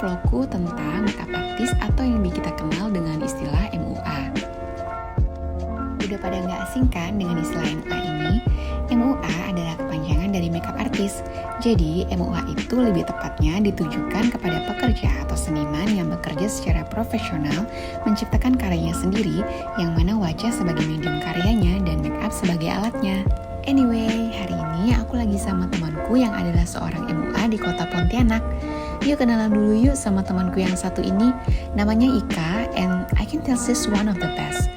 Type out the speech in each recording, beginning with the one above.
vlogku tentang makeup artist atau yang lebih kita kenal dengan istilah MUA. Udah pada nggak asing kan dengan istilah MUA ini? MUA adalah kepanjangan dari makeup artist. Jadi MUA itu lebih tepatnya ditujukan kepada pekerja atau seniman yang bekerja secara profesional menciptakan karyanya sendiri, yang mana wajah sebagai medium karyanya dan makeup sebagai alatnya. Anyway, hari ini aku lagi sama temanku yang adalah seorang MUA di kota Pontianak. Yuk kenalan dulu yuk sama temanku yang satu ini. Namanya Ika, and I can tell she's one of the best.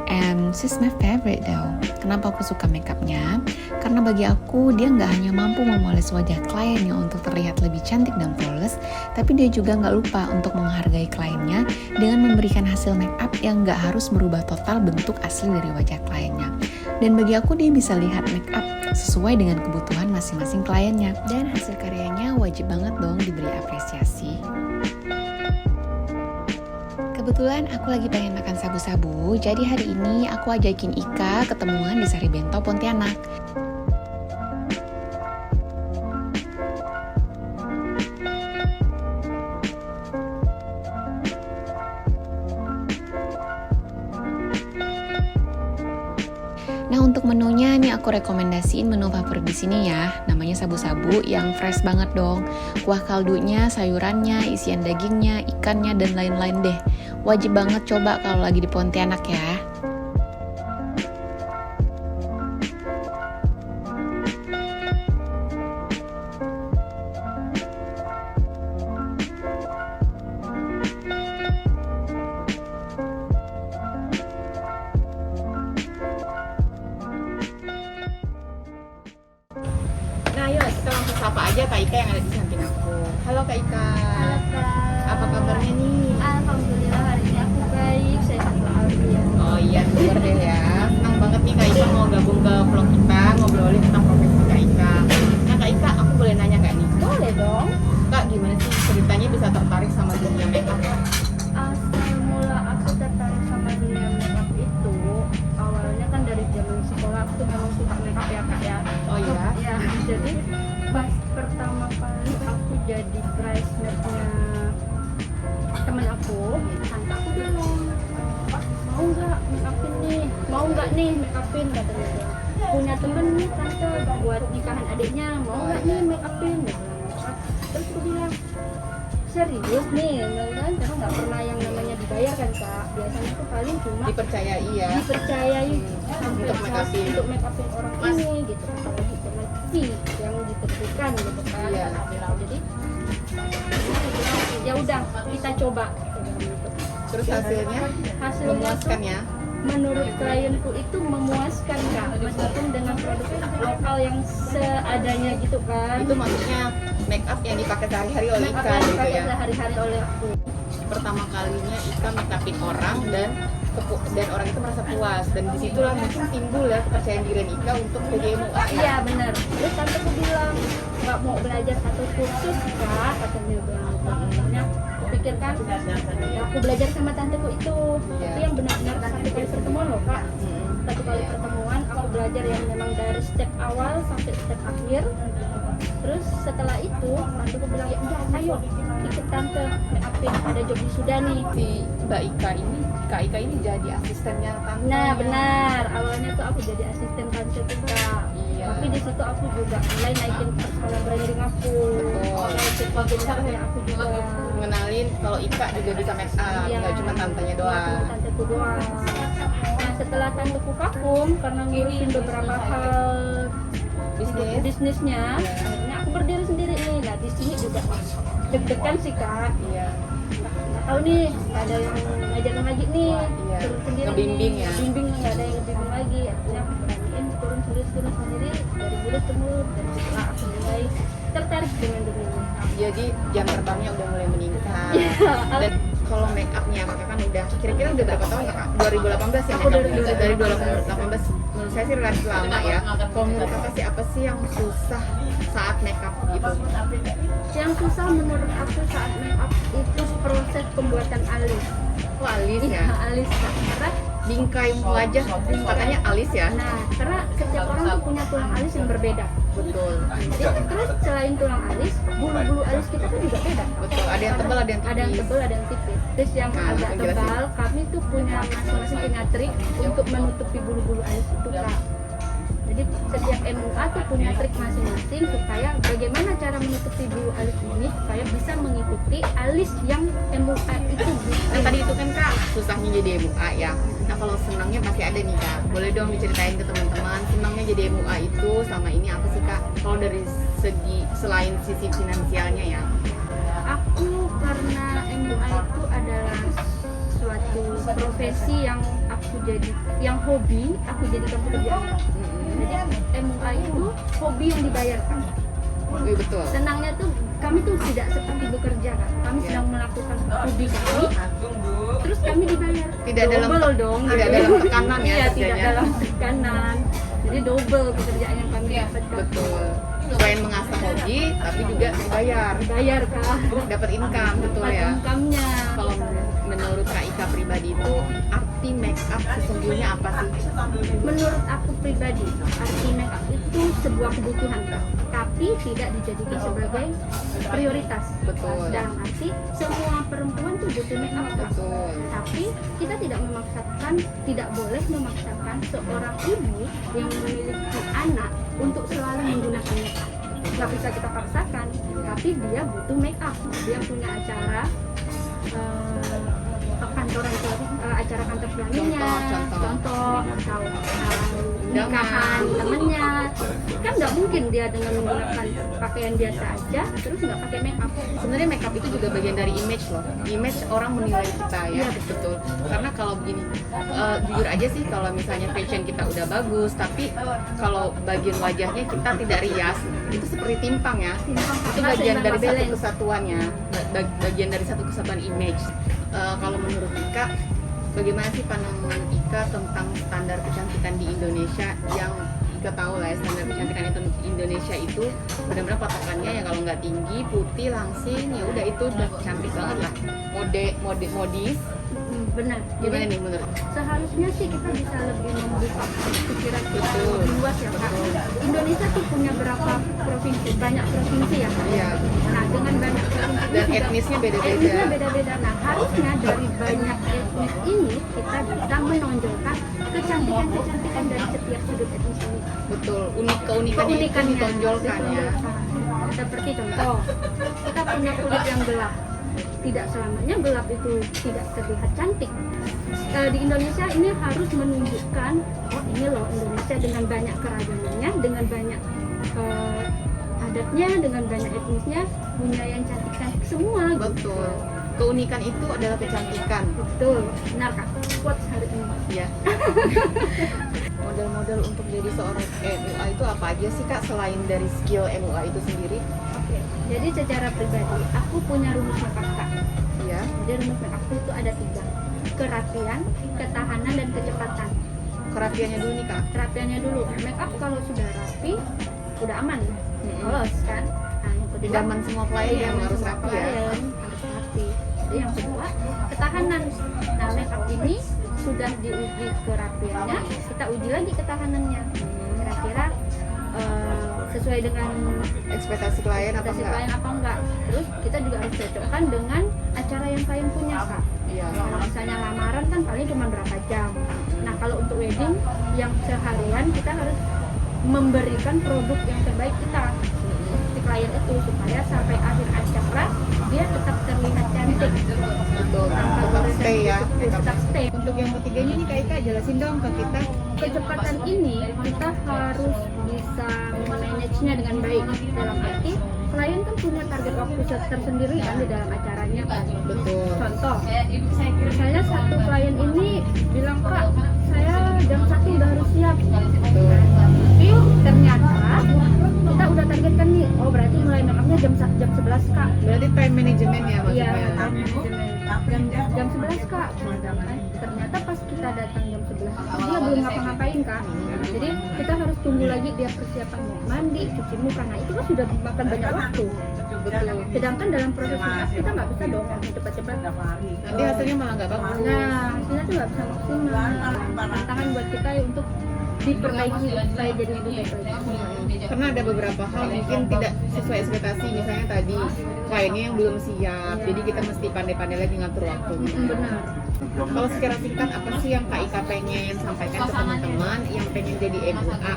And she's my favorite though. Kenapa aku suka makeupnya? Karena bagi aku dia nggak hanya mampu memoles wajah kliennya untuk terlihat lebih cantik dan flawless, tapi dia juga nggak lupa untuk menghargai kliennya dengan memberikan hasil makeup yang nggak harus merubah total bentuk asli dari wajah kliennya. Dan bagi aku dia bisa lihat makeup sesuai dengan kebutuhan masing-masing kliennya. Dan hasil karyanya wajib banget dong diberi apresiasi. Kebetulan aku lagi pengen makan sabu-sabu, jadi hari ini aku ajakin Ika ketemuan di Sari Bento Pontianak. Nah, untuk menunya nih aku rekomendasiin menu favorit di sini ya. Namanya sabu-sabu yang fresh banget dong. Kuah kaldunya, sayurannya, isian dagingnya, ikannya dan lain-lain deh. Wajib banget coba kalau lagi di Pontianak ya. Nah yuk kita langsung sapa aja Kak Ika yang ada di samping aku. Halo Kak Ika. Halo Kak. Apa kabarnya nih? Alhamdulillah hari ini aku baik, sehat walafiat. Oh iya, syukur deh ya. Senang banget nih Kak Ika mau gabung ke vlog kita, ngobrolin tentang profesi Kak Ika. Nah Kak Ika, aku boleh nanya nggak nih? Boleh dong. Kak, gimana sih ceritanya bisa tertarik sama dunia makeup? Asal mula aku tertarik sama dunia makeup itu awalnya kan dari zaman sekolah aku tuh memang suka makeup ya Kak ya. Oh iya? Ya, jadi pas pertama kali aku jadi bridesmaidnya temen aku, tante aku bilang, "Pak, mau nggak makeupin nih? Mau nggak nih makeupin?" katanya dia. Punya temen nih tante buat nikahan adiknya, mau nggak nih makeupin? Dia bilang, terus aku bilang, serius nih, kan karena nggak pernah yang namanya dibayar kan Kak. Biasanya tuh paling cuma Dipercayai ya? dipercayai sampai Untuk makeupin. untuk makeupin orang ini gitu, kalau gitu nanti yang ditentukan gitu kan. Iya. Jadi ya udah kita coba. Terus hasilnya Hasilnya memuaskan tuh, ya? menurut klienku itu memuaskan Kak, meskipun dengan produk lokal yang seadanya gitu kan. Itu maksudnya makeup yang dipakai sehari-hari oleh Make up Ika yang gitu dipakai ya? sehari-hari oleh aku. Pertama kalinya Ika makeupin orang dan orang itu merasa puas, dan disitulah mungkin timbul ya kepercayaan diri Ika untuk jadi MUA. Iya benar. Terus tanteku bilang nggak mau belajar satu kursus Kak, katanya bilang. Makanya aku pikirkan aku belajar sama tanteku itu. Tapi yang benar-benar satu kali pertemuan loh Kak. Satu kali pertemuan aku belajar yang memang dari step awal sampai step akhir. Terus setelah itu tanteku bilang ya udah ayo ikut tante makeupin, ada job sudah nih. Si Mbak Ika ini, Kak Ika ini jadi asistennya tante. Nah benar, awalnya tuh aku jadi asisten tante tuh Kak. Iya. Tapi di situ aku juga mulai naikin personal branding aku, Betul. naikin publikasinya aku juga. Mengenalin kalau Ika juga bisa make up, Iya. nggak cuma tantenya doang. Cuma tanteku doang. Nah setelah tanteku vakum karena ngurusin beberapa hal bisnisnya, akhirnya aku berdiri sendiri nih. Nah di sini juga deg-degan sih Kak. Iya. Nggak tahu nih ada yang ngajarin lagi nih, Iya. turun sendiri Ngebimbing nih. ya. Bimbing nggak ada yang ngebimbing lagi. Akhirnya aku beraniin turun sendiri dari mulut ke mulut, dan setelah aku mulai tertarik dengan dunia ini. Jadi jam terbangnya udah mulai meningkat. Iya. Dan kalau make upnya kakak kan udah kira-kira udah berapa tahun ya Kak? 2018 ya Aku make up? dari 2018. Menurut saya sih relatif lama ya. Kalau menurut kakak sih apa sih yang susah saat make up gitu? Yang susah menurut aku saat make up itu proses pembuatan alis. Oh, alis Iya, ya? alis Kak. Karena Bingkai wajah katanya alis ya? nah, karena setiap orang tuh punya tulang alis yang berbeda. Betul. Jadi terus selain tulang alis, bulu-bulu alis kita tuh juga beda. Betul. Ada yang tebal, ada yang tipis. Ada yang tebal, ada yang tipis. Terus yang Nah, agak bisa jelasin. tebal, kami tuh punya masing-masing punya trik untuk menutupi bulu-bulu alis itu, Kak. Jadi setiap MUA tuh punya trik masing-masing supaya bagaimana cara menutupi bulu alis ini supaya bisa mengikuti alis yang MUA itu. Nah tadi itu kan Kak susahnya jadi MUA ya. Nah kalau senangnya pasti ada nih Kak. Boleh dong diceritain ke teman-teman senangnya jadi MUA itu sama ini apa sih Kak? Kalau dari segi selain sisi finansialnya ya. Aku karena MUA itu adalah suatu profesi yang aku jadi, yang hobi aku jadikan pekerjaan. Jadi MUA itu hobi yang dibayarkan. Iya betul. Senangnya tuh kami tuh tidak seperti bekerja, Kak. Kami sedang melakukan hobi kami. Terus kami dibayar. Tidak dalam Double dong. tidak dalam tekanan ya Iya, tidak kerjanya. dalam tekanan. Jadi double pekerjaan yang kami dapatkan. Betul. Selain mengasah hobi tapi juga dibayar. Bayar, Kak. Dapat income betul ya. Income-nya. Kalau menurut Kak Ika pribadi itu arti make up sesungguhnya apa sih? Menurut aku pribadi, arti make up itu sebuah kebutuhan, Kak. Tapi tidak dijadikan sebagai prioritas. Betul. Dalam arti semua perempuan tuh butuh make up, Kak. Betul. Tapi kita tidak memaksakan, tidak boleh memaksakan seorang ibu yang memiliki anak untuk selalu menggunakan make up. Nggak bisa kita paksakan, tapi dia butuh make up. Dia punya acara kantoran, acara kantor suaminya, Contoh. atau nikahan temennya. Kan nggak mungkin dia dengan menggunakan pakaian biasa aja terus nggak pakai make up. Sebenarnya make up itu juga bagian dari image loh. Image orang menilai kita ya. Iya, Betul. Karena kalau begini, jujur aja sih kalau misalnya fashion kita udah bagus, tapi kalau bagian wajahnya kita tidak rias, itu seperti timpang ya. Itu bagian dari satu kesatuannya, bagian dari satu kesatuan image. Kalau menurut Ika, bagaimana sih pandangan Ika tentang standar kecantikan di Indonesia yang Ika tahu lah ya, standar kecantikan itu Indonesia itu benar-benar patokannya ya kalau nggak tinggi, putih, langsing, ya udah itu udah cantik banget lah. Modis. Benar. Gimana Jadi nih menurut? seharusnya sih kita bisa lebih membuka pikiran kita Betul. lebih luas ya, Kak. Indonesia tuh punya berapa provinsi, banyak provinsi ya, Kak. Iya. Nah, dengan banyak provinsi Dan juga- etnisnya beda-beda. Etnisnya beda-beda. Nah, harusnya dari banyak etnis ini kita bisa menonjolkan kecantikan dari setiap sudut etnis ini. Betul. Keunikannya itu ditonjolkan ya. Seperti contoh, kita punya kulit yang gelap. Tidak selamanya gelap itu tidak terlihat cantik. Di Indonesia ini harus menunjukkan, oh ini loh Indonesia dengan banyak keragamannya, dengan banyak adatnya, dengan banyak etnisnya, punya yang cantik-cantik semua. Betul. Keunikan itu adalah kecantikan. Betul, benar Kak. Quotes hari ini. Ya. Model-model untuk jadi seorang MUA itu apa aja sih Kak selain dari skill MUA itu sendiri? Oke. Jadi secara pribadi, aku punya rumus makeup Kak. Ya. Jadi rumus makeupku itu ada 3. Kerapian, ketahanan, dan kecepatan. Kerapiannya dulu nih Kak. Kerapiannya dulu. Makeup kalau sudah rapi, udah aman. Lolos kan. Nah, yang kedua, Zaman semua klien yang harus semua rapi ya. klien harus rapi. Jadi yang kedua, ketahanan. Nah, makeup ini sudah diuji kerapiannya, kita uji lagi ketahanannya. Kira-kira sesuai dengan Ekspektasi klien apa ekspektasi enggak? klien apa enggak. Terus kita juga harus cocokkan dengan acara yang klien punya, Kak. Iya. Kalau misalnya lamaran kan paling cuma berapa jam. Nah, kalau untuk wedding yang seharian kita harus memberikan produk yang terbaik kita si klien itu supaya sampai akhir acara dia tetap terlihat cantik. Betul. Tanpa Tetap goresan stay ya. gitu, tetap stay. Untuk yang ketiganya nih Kak Ika jelasin dong ke kita. Kecepatan ini kita harus bisa memanagenya dengan baik. Dalam arti klien kan punya target waktu tersendiri kan di dalam acaranya kan. Betul. Contoh, misalnya satu klien ini bilang Kak, saya jam 1 udah harus siap. Betul. Tapi ternyata kita udah targetkan nih, oh berarti mulai makeupnya jam 11 Kak. Berarti time management ya Iya, maksudnya. jam 11 Kak. Ternyata pas kita datang jam 11 dia belum ngapa-ngapain Kak. Jadi kita harus tunggu lagi dia persiapan mau mandi, cuci muka. Nah itu kan sudah makan banyak waktu. Betul. Sedangkan dalam proses makeup kita nggak bisa dong cepat-cepat. Nanti hasilnya malah nggak bagus. Nah hasilnya tuh nggak bisa maksimal. Tantangan buat kita ya untuk diperbaiki supaya jadi lebih baik lagi. Karena ada beberapa hal mungkin tidak sesuai ekspektasi, misalnya tadi kliennya yang belum siap, jadi kita mesti pandai-pandai lagi ngatur waktunya. Benar. Kalau secara singkat apa sih yang Kak Ika pengen sampaikan ke teman-teman yang pengen jadi MUA?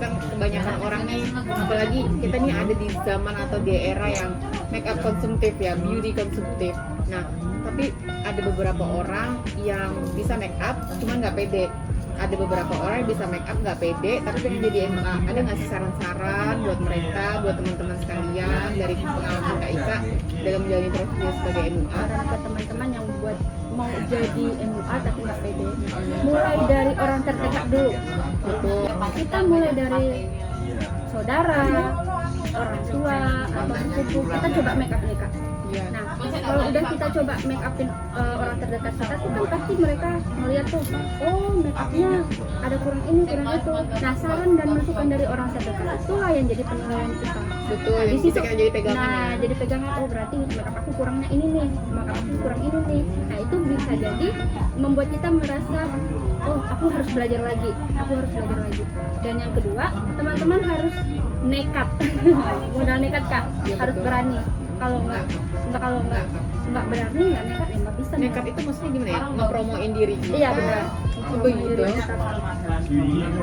Kan kebanyakan orang nih, apalagi kita nih ada di zaman atau di era yang make up konsumtif ya, beauty konsumtif. Nah, tapi ada beberapa orang yang bisa make up cuma nggak pede. Ada beberapa orang yang bisa make up nggak pede tapi pengen jadi MUA. Ada nggak sih saran-saran buat mereka, buat teman-teman sekalian dari pengalaman Kak Ika dalam menjalani profesinya sebagai MUA? Saran ke teman-teman yang buat mau jadi MUA tapi nggak pede, mulai dari orang terdekat dulu. Betul. Kita mulai dari saudara, orang tua, atau sepupu, kita coba make up mereka. Iya. Nah, kalau udah kita coba make upin orang terdekat kita tuh kan pasti mereka melihat tuh, oh make upnya ada kurang ini, kurang itu. Nah, saran dan masukan dari orang terdekat itulah yang jadi penilaian kita. Betul, Di yang situ, bisa kita jadi pegangan nah, ya. jadi pegangan, oh berarti make up aku kurangnya ini nih, make up aku kurang ini nih. Nah, itu bisa jadi membuat kita merasa, oh aku harus belajar lagi, aku harus belajar lagi. Dan yang kedua, teman-teman harus nekat, modal nekat kak, Ya, harus betul. berani. Kalau nggak berani, nggak nekat ya nggak bisa. Nekat itu maksudnya gimana ya? Ngepromoin diri kita. Iya benar. Oh, begitu.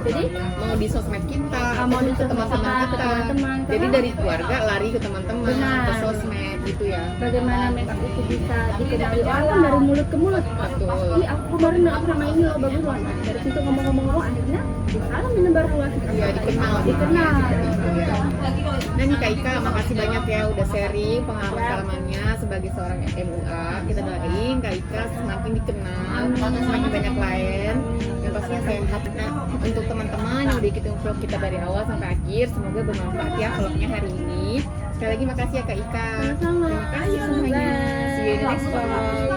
Jadi Mau di sosmed kita, mau di ke sosmed teman-teman kita, ke kita. teman-teman. Jadi Karena- dari keluarga lari ke teman-teman, Benar. ke sosmed gitu ya. bagaimana make up itu bisa dikenali orang kan dari mulut ke mulut. Betul. Ih aku baru make up sama ini loh bagus loh. Nah, dari situ ngomong-ngomong akhirnya salah menyebar luas. Iya, dikenal. Dikenal. Gitu ya. Nah nih Kak Ika, makasih banyak ya udah sharing pengalaman-pengalamannya sebagai seorang MUA. Kita doain Kak Ika semakin dikenal, semakin banyak klien, yang pastinya sehat. Nah, untuk teman-teman yang udah ikutin vlog kita dari awal sampai akhir, semoga bermanfaat ya vlognya hari ini. Sekali lagi makasih ya Kak Ika. Sama-sama. Terima kasih semuanya. See you in the next vlog.